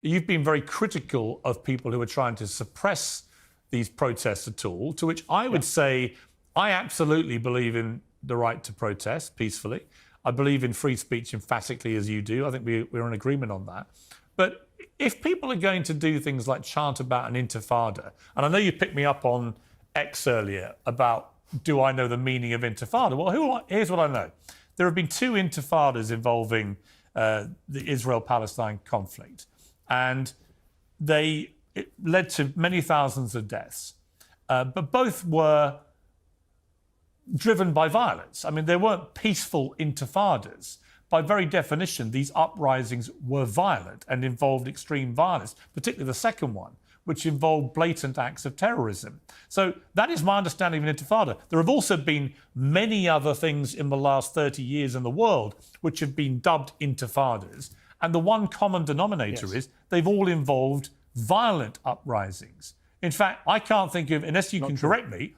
you've been very critical of people who are trying to suppress these protests at all, to which I would say I absolutely believe in the right to protest peacefully. I believe in free speech emphatically as you do. I think we're in agreement on that. But if people are going to do things like chant about an intifada, and I know you picked me up on X earlier about do I know the meaning of intifada? Well, here's what I know. There have been two intifadas involving the Israel-Palestine conflict, and it led to many thousands of deaths. But both were driven by violence. I mean, they weren't peaceful intifadas. By very definition, these uprisings were violent and involved extreme violence, particularly the second one, which involved blatant acts of terrorism. So that is my understanding of an intifada. There have also been many other things in the last 30 years in the world which have been dubbed intifadas. And the one common denominator is they've all involved violent uprisings. In fact, I can't think of, unless you can correct me,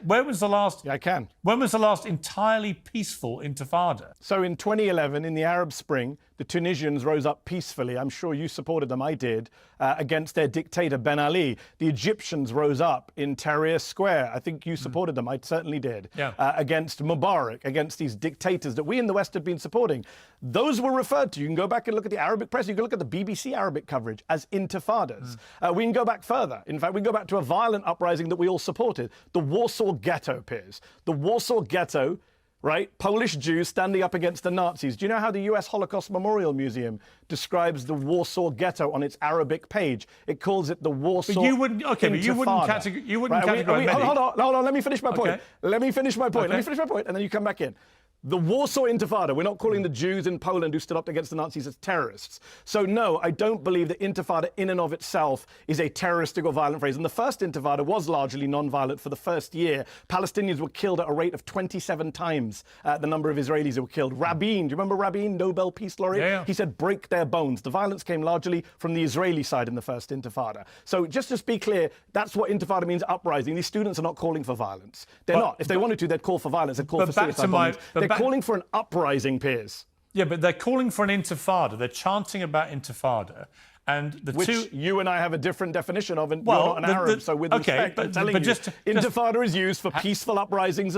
when was the last? Yeah, I can. When was the last entirely peaceful intifada? So in 2011, in the Arab Spring, the Tunisians rose up peacefully. I'm sure you supported them, I did, against their dictator Ben Ali. The Egyptians rose up in Tahrir Square. I think you supported them, I certainly did, against Mubarak, against these dictators that we in the West had been supporting. Those were referred to. You can go back and look at the Arabic press. You can look at the BBC Arabic coverage as intifadas. We can go back further. In fact, we can go back to a violent uprising that we all supported. The Warsaw Ghetto, Piers. The Warsaw Ghetto, right? Polish Jews standing up against the Nazis. Do you know how the US Holocaust Memorial Museum describes the Warsaw Ghetto on its Arabic page? It calls it the Warsaw But you wouldn't, okay, but you wouldn't categorize hold on, let me finish my point. Let me finish my point, and then you come back in. The Warsaw Intifada, we're not calling the Jews in Poland who stood up against the Nazis as terrorists. So no, I don't believe that intifada in and of itself is a terroristic or violent phrase. And the first intifada was largely non-violent for the first year. Palestinians were killed at a rate of 27 times the number of Israelis who were killed. Rabin, do you remember Rabin, Nobel Peace Laureate? Yeah. He said, break their bones. The violence came largely from the Israeli side in the first intifada. So just to be clear, that's what intifada means, uprising. These students are not calling for violence. They're not. If they wanted to, they'd call for violence. They'd call for suicide bombings. They're calling for an uprising, Piers. Yeah, but they're calling for an intifada. They're chanting about intifada. And Which you and I have a different definition of, and you're not an Arab, so with respect, I'm telling you, intifada is used for peaceful uprisings